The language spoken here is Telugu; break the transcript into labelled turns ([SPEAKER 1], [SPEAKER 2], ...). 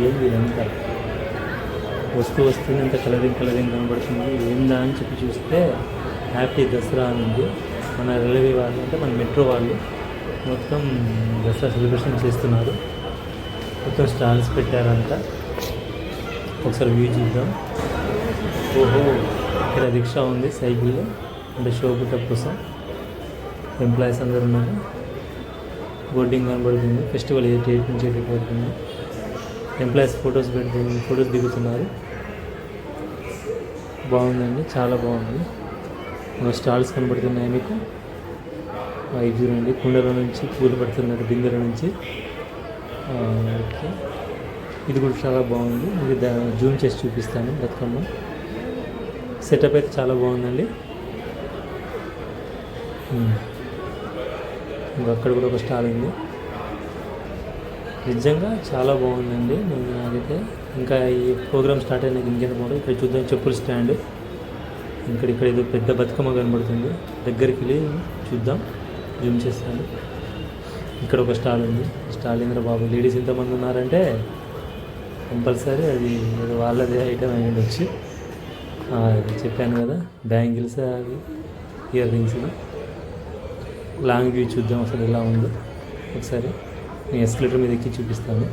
[SPEAKER 1] ఏంది ఇదంతా వస్తుంది ఇంత కలరింగ్ కనబడుతుంది ఏందా అని చెప్పి చూస్తే హ్యాపీ దసరా అని ఉంది. మన రైల్వే వాళ్ళు అంటే మన మెట్రో వాళ్ళు మొత్తం దసరా సెలబ్రేషన్ చేస్తున్నారు. మొత్తం స్టాల్స్ పెట్టారంట. ఒకసారి వ్యూ చూద్దాం. ఓహో, ఇక్కడ రిక్షా ఉంది, సైకిల్ అంటే షో పుట్టప్ కోసం ఎంప్లాయీస్ అందరు ఉన్నారు. బోర్డింగ్ కనబడుతుంది. ఫెస్టివల్ 8 నుంచి 8 పడుతుంది. ఎంప్లాయీస్ ఫొటోస్ దిగుతున్నారు. బాగుందండి, చాలా బాగుంది. స్టాల్స్ కనబడుతున్నాయి మీకు. ఇది చూడండి, కుండల నుంచి పూలు పడుతున్నారు, బిందెల నుంచి. ఓకే, ఇది కూడా చాలా బాగుంది. ఇది జూమ్ చేసి చూపిస్తాను. బతుకమ్మ సెటప్ అయితే చాలా బాగుందండి. అక్కడ కూడా ఒక స్టాల్ ఉంది. నిజంగా చాలా బాగుందండి. నాకైతే ఇంకా ఈ ప్రోగ్రామ్ స్టార్ట్ అయినాక ఇంకెంత బాగుంటుంది. ఇక్కడ చూద్దాం, చెప్పుల స్టాండ్. ఇక్కడ ఏదో పెద్ద బతుకమ్మ కనబడుతుంది. దగ్గరికి వెళ్ళి చూద్దాం, జూమ్ చేస్తాను. ఇక్కడ ఒక స్టాల్ ఉంది. స్టాల్ ఏంద్ర బాబు, లేడీస్ ఎంతమంది ఉన్నారంటే కంపల్సరీ అది ఏదో వాళ్ళదే ఐటమ్ అయి ఉండొచ్చు. చెప్పాను కదా, బ్యాంగిల్స్, అవి ఇయర్ రింగ్స్. లాంగ్ వ్యూ చూద్దాం అసలు ఎలా ఉందో. ఒకసారి నేను ఎస్కలేటర్ మీద ఎక్కి చూపిస్తాను.